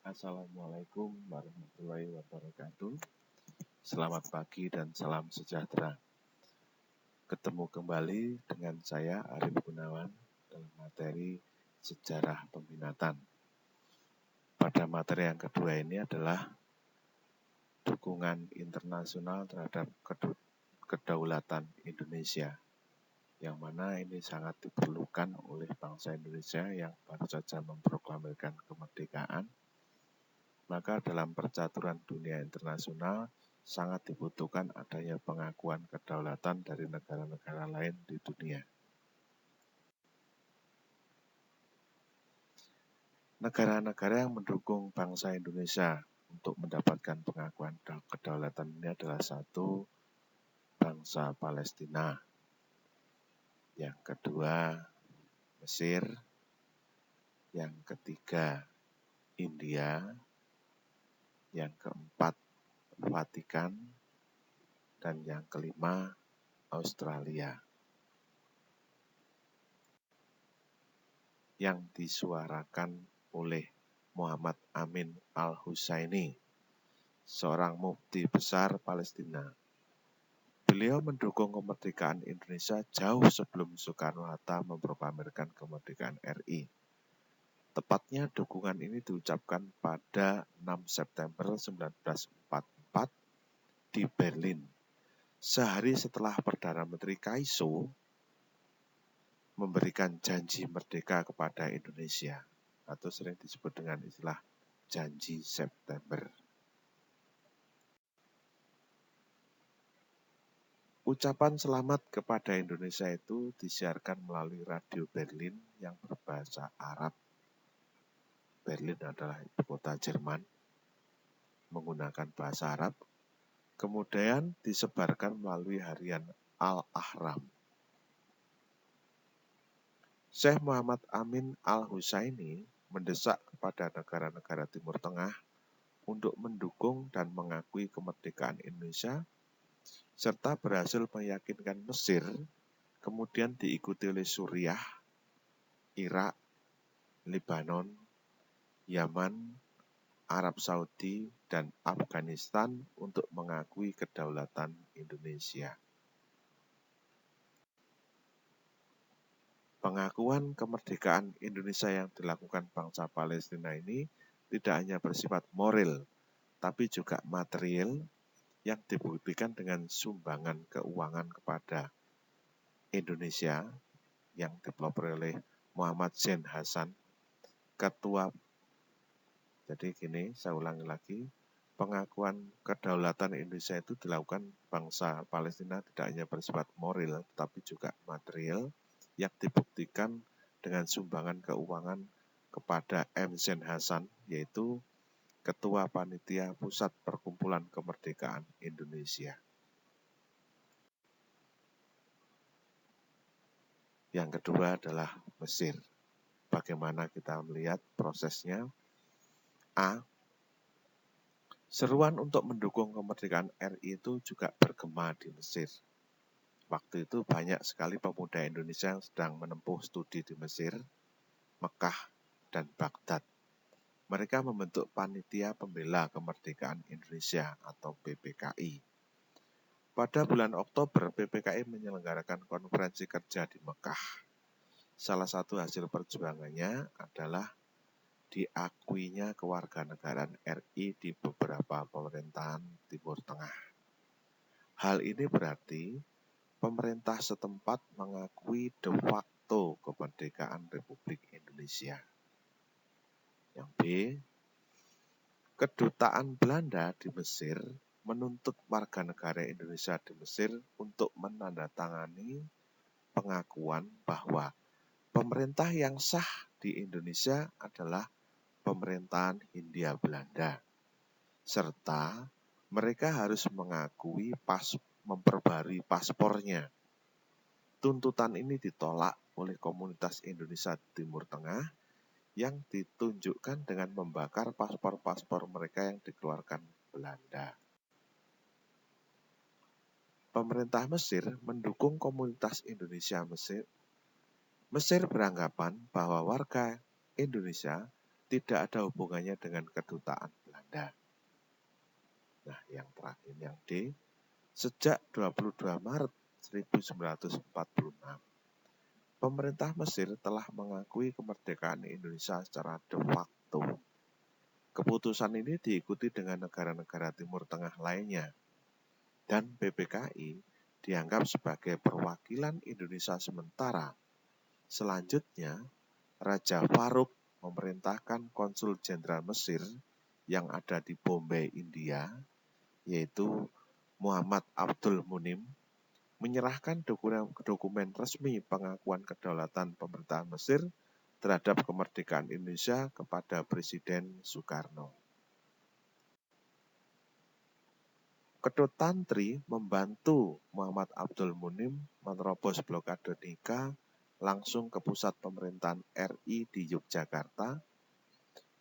Assalamualaikum warahmatullahi wabarakatuh. Selamat pagi dan salam sejahtera. Ketemu kembali dengan saya Arif Gunawan dalam materi sejarah peminatan. Pada materi yang kedua ini adalah dukungan internasional terhadap kedaulatan Indonesia, yang mana ini sangat diperlukan oleh bangsa Indonesia yang baru saja memproklamirkan kemerdekaan. Maka dalam percaturan dunia internasional sangat dibutuhkan adanya pengakuan kedaulatan dari negara-negara lain di dunia. Negara-negara yang mendukung bangsa Indonesia untuk mendapatkan pengakuan kedaulatan ini adalah satu, bangsa Palestina. Yang kedua, Mesir. Yang ketiga, India. Yang keempat, Vatikan. Dan yang kelima, Australia. Yang disuarakan oleh Muhammad Amin Al-Husseini, seorang mufti besar Palestina. Beliau mendukung kemerdekaan Indonesia jauh sebelum Soekarno-Hatta memproklamirkan kemerdekaan RI. Tepatnya dukungan ini diucapkan pada 6 September 1944 di Berlin, sehari setelah Perdana Menteri Kaiso memberikan janji merdeka kepada Indonesia, atau sering disebut dengan istilah janji September. Ucapan selamat kepada Indonesia itu disiarkan melalui radio Berlin yang berbahasa Arab. Berlin adalah ibu kota Jerman, menggunakan bahasa Arab. Kemudian disebarkan melalui harian Al-Ahram. Syekh Muhammad Amin Al-Husseini mendesak kepada negara-negara Timur Tengah untuk mendukung dan mengakui kemerdekaan Indonesia, serta berhasil meyakinkan Mesir, kemudian diikuti oleh Suriah, Irak, Lebanon, Yaman, Arab Saudi, dan Afghanistan untuk mengakui kedaulatan Indonesia. Pengakuan kemerdekaan Indonesia yang dilakukan bangsa Palestina ini tidak hanya bersifat moral, tapi juga material yang dibuktikan dengan sumbangan keuangan kepada Indonesia yang dipelopori oleh Muhammad Zain Hasan, ketua. Jadi gini, saya ulangi lagi, pengakuan kedaulatan Indonesia itu dilakukan bangsa Palestina tidak hanya bersifat moral, tetapi juga material yang dibuktikan dengan sumbangan keuangan kepada M. Zain Hasan, yaitu Ketua Panitia Pusat Perkumpulan Kemerdekaan Indonesia. Yang kedua adalah Mesir. Bagaimana kita melihat prosesnya? A. Seruan untuk mendukung kemerdekaan RI itu juga bergema di Mesir. Waktu itu banyak sekali pemuda Indonesia yang sedang menempuh studi di Mesir, Mekah, dan Baghdad. Mereka membentuk Panitia Pembela Kemerdekaan Indonesia atau PPKI. Pada bulan Oktober, PPKI menyelenggarakan konferensi kerja di Mekah. Salah satu hasil perjuangannya adalah diakuinya kewarganegaraan RI di beberapa pemerintahan Timur Tengah. Hal ini berarti pemerintah setempat mengakui de facto kemerdekaan Republik Indonesia. Yang B, Kedutaan Belanda di Mesir menuntut warga negara Indonesia di Mesir untuk menandatangani pengakuan bahwa pemerintah yang sah di Indonesia adalah pemerintahan Hindia Belanda, serta mereka harus mengakui memperbarui paspornya. Tuntutan ini ditolak oleh komunitas Indonesia Timur Tengah yang ditunjukkan dengan membakar paspor-paspor mereka yang dikeluarkan Belanda. Pemerintah Mesir mendukung komunitas Indonesia Mesir. Mesir beranggapan bahwa warga Indonesia tidak ada hubungannya dengan kedutaan Belanda. Nah, yang terakhir, yang D, sejak 22 Maret 1946, pemerintah Mesir telah mengakui kemerdekaan Indonesia secara de facto. Keputusan ini diikuti dengan negara-negara Timur Tengah lainnya, dan PPKI dianggap sebagai perwakilan Indonesia sementara. Selanjutnya, Raja Farouk memerintahkan Konsul Jenderal Mesir yang ada di Bombay, India, yaitu Muhammad Abdul Munim, menyerahkan dokumen resmi pengakuan kedaulatan pemerintahan Mesir terhadap kemerdekaan Indonesia kepada Presiden Soekarno. Ketut Tantri membantu Muhammad Abdul Munim menerobos blokade Nika langsung ke pusat pemerintahan RI di Yogyakarta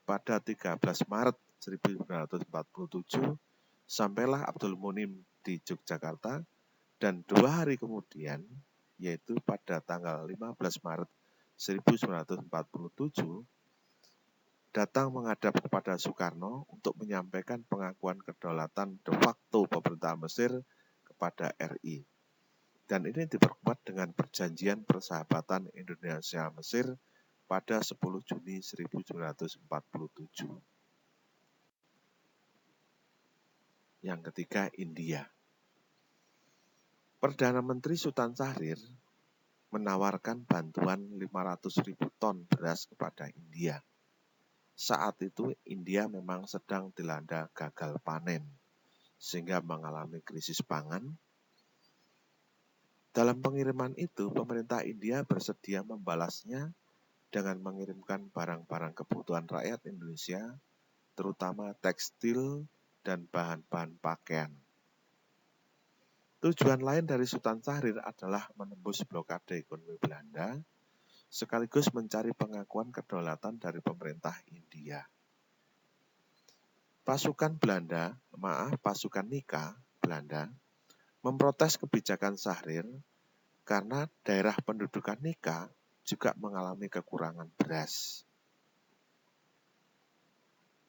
pada 13 Maret 1947. Sampailah Abdul Munim di Yogyakarta, dan 2 hari kemudian, yaitu pada tanggal 15 Maret 1947, datang menghadap kepada Soekarno untuk menyampaikan pengakuan kedaulatan de facto pemerintahan Mesir kepada RI. Dan ini diperkuat dengan perjanjian persahabatan Indonesia-Mesir pada 10 Juni 1947. Yang ketiga, India. Perdana Menteri Sultan Syahrir menawarkan bantuan 500.000 ton beras kepada India. Saat itu India memang sedang dilanda gagal panen, sehingga mengalami krisis pangan. Dalam pengiriman itu, pemerintah India bersedia membalasnya dengan mengirimkan barang-barang kebutuhan rakyat Indonesia, terutama tekstil dan bahan-bahan pakaian. Tujuan lain dari Sultan Syahrir adalah menembus blokade ekonomi Belanda, sekaligus mencari pengakuan kedaulatan dari pemerintah India. Pasukan Nika Belanda memprotes kebijakan Syahrir karena daerah pendudukan Nika juga mengalami kekurangan beras.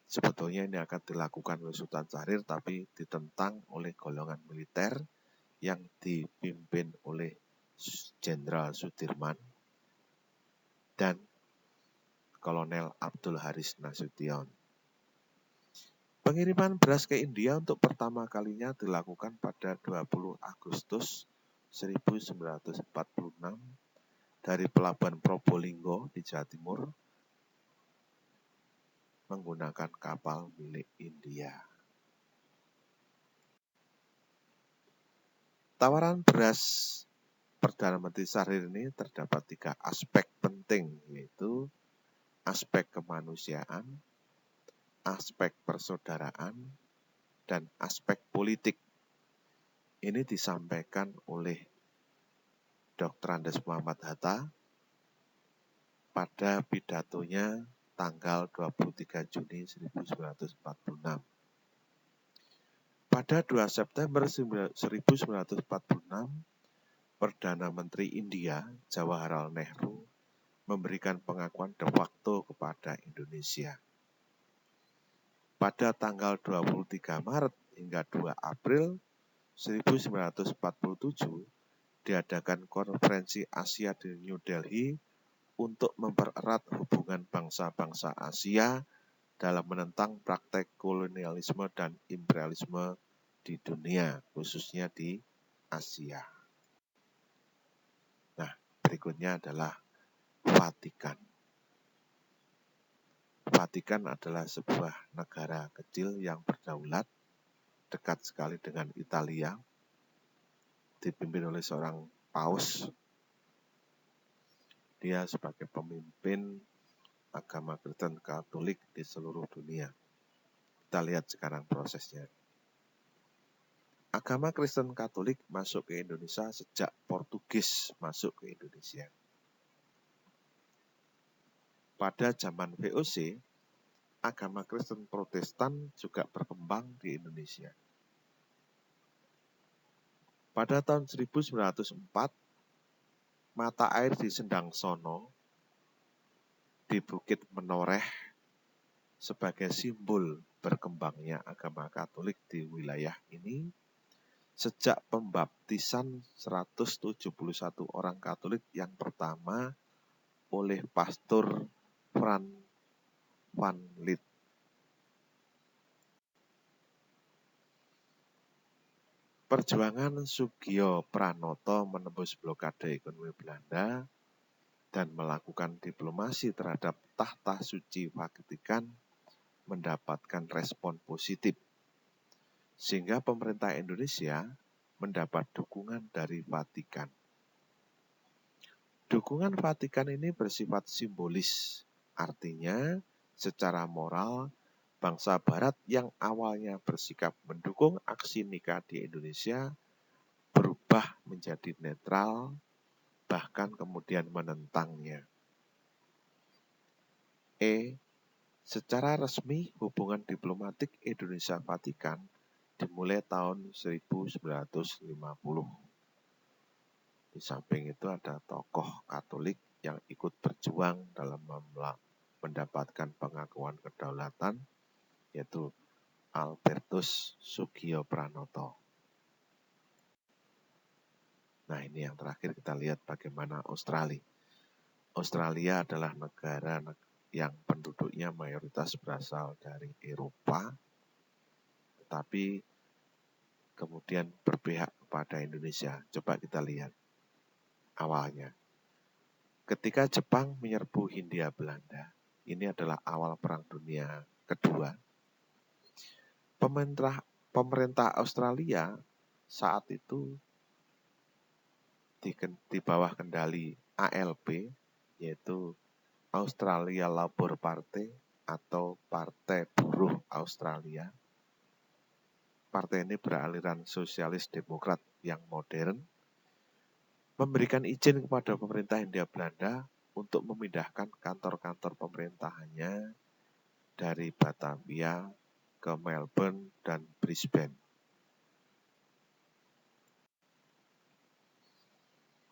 Sebetulnya ini akan dilakukan oleh Sultan Syahrir, tapi ditentang oleh golongan militer yang dipimpin oleh Jenderal Sudirman dan Kolonel Abdul Haris Nasution. Pengiriman beras ke India untuk pertama kalinya dilakukan pada 20 Agustus 1946 dari Pelabuhan Probolinggo di Jawa Timur menggunakan kapal milik India. Tawaran beras Perdana Menteri Syahrir ini terdapat 3 aspek penting, yaitu aspek kemanusiaan, aspek persaudaraan, dan aspek politik. Ini disampaikan oleh Dr. Andes Muhammad Hatta pada pidatonya tanggal 23 Juni 1946. Pada 2 September 1946, Perdana Menteri India, Jawaharlal Nehru, memberikan pengakuan de facto kepada Indonesia. Pada tanggal 23 Maret hingga 2 April 1947, diadakan konferensi Asia di New Delhi untuk mempererat hubungan bangsa-bangsa Asia dalam menentang praktek kolonialisme dan imperialisme di dunia, khususnya di Asia. Nah, berikutnya adalah Vatikan. Vatikan adalah sebuah negara kecil yang berdaulat, dekat sekali dengan Italia, dipimpin oleh seorang paus. Dia sebagai pemimpin agama Kristen Katolik di seluruh dunia. Kita lihat sekarang prosesnya. Agama Kristen Katolik masuk ke Indonesia sejak Portugis masuk ke Indonesia. Pada zaman VOC, agama Kristen Protestan juga berkembang di Indonesia. Pada tahun 1904, mata air di Sendang Sono, di Bukit Menoreh, sebagai simbol berkembangnya agama Katolik di wilayah ini. Sejak pembaptisan 171 orang Katolik yang pertama oleh Pastor Frans van Lith. Perjuangan Soegio Pranoto menembus blokade ekonomi Belanda dan melakukan diplomasi terhadap tahta suci Vatikan mendapatkan respon positif, sehingga pemerintah Indonesia mendapat dukungan dari Vatikan. Dukungan Vatikan ini bersifat simbolis, artinya secara moral bangsa Barat yang awalnya bersikap mendukung aksi nikah di Indonesia berubah menjadi netral, bahkan kemudian menentangnya. Secara resmi hubungan diplomatik Indonesia-Vatikan dimulai tahun 1950. Di samping itu ada tokoh Katolik yang ikut berjuang dalam mendapatkan pengakuan kedaulatan, yaitu Albertus Soegio Pranoto. Nah, ini yang terakhir kita lihat bagaimana Australia. Australia adalah negara yang penduduknya mayoritas berasal dari Eropa, tetapi kemudian berpihak kepada Indonesia. Coba kita lihat awalnya. Ketika Jepang menyerbu Hindia Belanda, ini adalah awal Perang Dunia Kedua. Pemerintah Australia saat itu di bawah kendali ALP, yaitu Australia Labour Party atau Partai Buruh Australia. Partai ini beraliran sosialis demokrat yang modern, memberikan izin kepada pemerintah Hindia Belanda untuk memindahkan kantor-kantor pemerintahannya dari Batavia ke Melbourne dan Brisbane.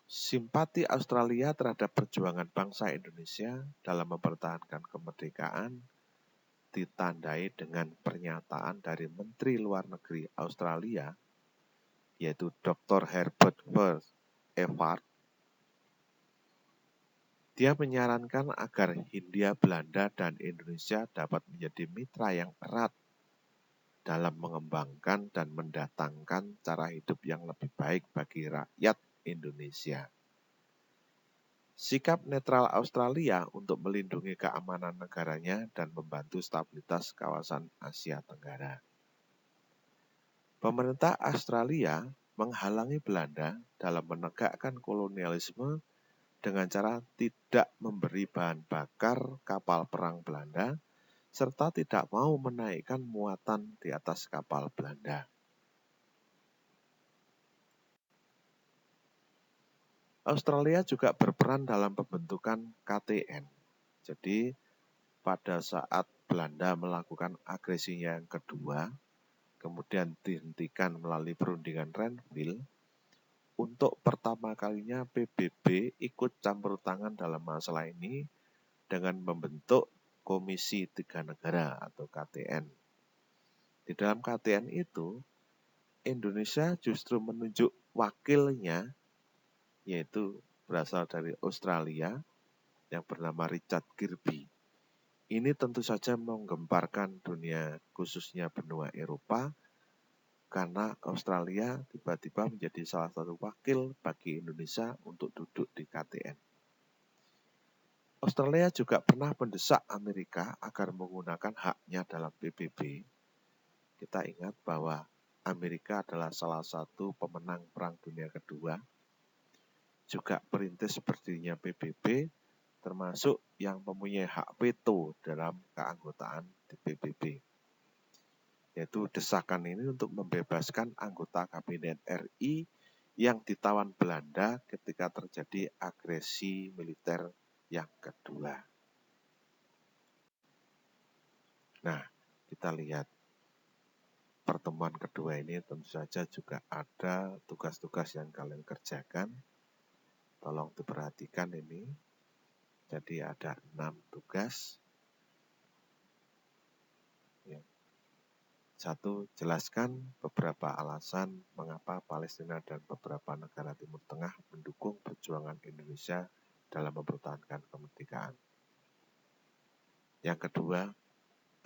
Simpati Australia terhadap perjuangan bangsa Indonesia dalam mempertahankan kemerdekaan ditandai dengan pernyataan dari Menteri Luar Negeri Australia, yaitu Dr. Herbert Everard. Dia menyarankan agar Hindia Belanda dan Indonesia dapat menjadi mitra yang erat dalam mengembangkan dan mendatangkan cara hidup yang lebih baik bagi rakyat Indonesia. Sikap netral Australia untuk melindungi keamanan negaranya dan membantu stabilitas kawasan Asia Tenggara. Pemerintah Australia menghalangi Belanda dalam menegakkan kolonialisme dengan cara tidak memberi bahan bakar kapal perang Belanda, serta tidak mau menaikkan muatan di atas kapal Belanda. Australia juga berperan dalam pembentukan KTN. Jadi pada saat Belanda melakukan agresinya yang kedua, kemudian dihentikan melalui perundingan Renville, untuk pertama kalinya PBB ikut campur tangan dalam masalah ini dengan membentuk Komisi Tiga Negara atau KTN. Di dalam KTN itu, Indonesia justru menunjuk wakilnya, yaitu berasal dari Australia, yang bernama Richard Kirby. Ini tentu saja menggemparkan dunia, khususnya benua Eropa, karena Australia tiba-tiba menjadi salah satu wakil bagi Indonesia untuk duduk di KTN. Australia juga pernah mendesak Amerika agar menggunakan haknya dalam PBB. Kita ingat bahwa Amerika adalah salah satu pemenang Perang Dunia Kedua, juga perintis berdirinya PBB, termasuk yang mempunyai hak veto dalam keanggotaan di PBB. Yaitu desakan ini untuk membebaskan anggota Kabinet RI yang ditawan Belanda ketika terjadi agresi militer yang kedua. Nah, kita lihat pertemuan kedua ini tentu saja juga ada tugas-tugas yang kalian kerjakan. Tolong diperhatikan ini. Jadi ada 6 tugas. Satu, jelaskan beberapa alasan mengapa Palestina dan beberapa negara Timur Tengah mendukung perjuangan Indonesia dalam mempertahankan kemerdekaan. Yang kedua,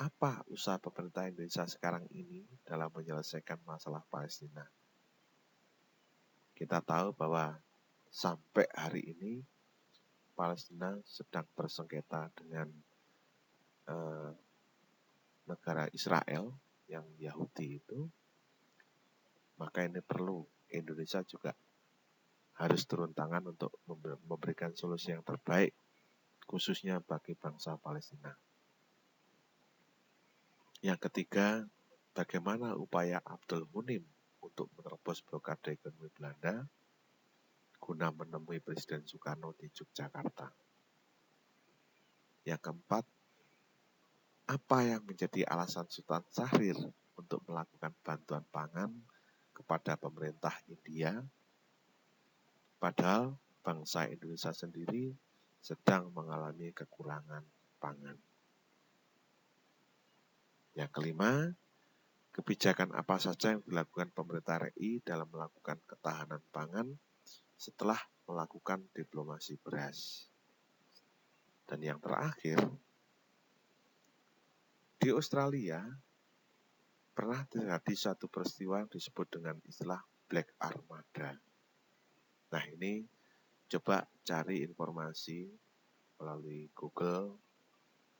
apa usaha pemerintah Indonesia sekarang ini dalam menyelesaikan masalah Palestina? Kita tahu bahwa sampai hari ini Palestina sedang bersengketa dengan negara Israel yang Yahudi itu, maka ini perlu Indonesia juga harus turun tangan untuk memberikan solusi yang terbaik, khususnya bagi bangsa Palestina. Yang ketiga, bagaimana upaya Abdul Munim untuk menerobos blokade ekonomi Belanda guna menemui Presiden Soekarno di Yogyakarta. Yang keempat, apa yang menjadi alasan Sultan Syahrir untuk melakukan bantuan pangan kepada pemerintah India, padahal bangsa Indonesia sendiri sedang mengalami kekurangan pangan. Yang kelima, kebijakan apa saja yang dilakukan pemerintah RI dalam melakukan ketahanan pangan setelah melakukan diplomasi beras. Dan yang terakhir, di Australia pernah terjadi satu peristiwa yang disebut dengan istilah Black Armada. Nah, ini coba cari informasi melalui Google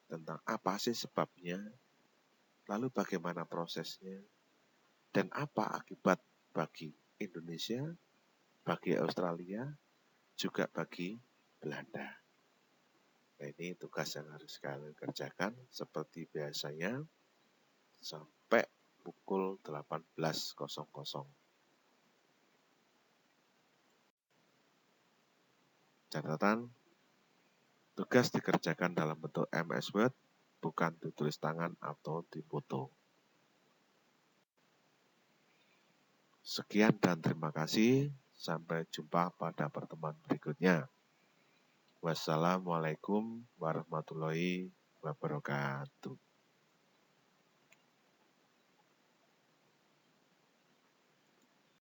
tentang apa sih sebabnya, lalu bagaimana prosesnya, dan apa akibat bagi Indonesia, bagi Australia, juga bagi Belanda. Nah, ini tugas yang harus kalian kerjakan seperti biasanya sampai pukul 18.00. Catatan, tugas dikerjakan dalam bentuk MS Word, bukan ditulis tangan atau dipoto. Sekian dan terima kasih. Sampai jumpa pada pertemuan berikutnya. Wassalamualaikum warahmatullahi wabarakatuh.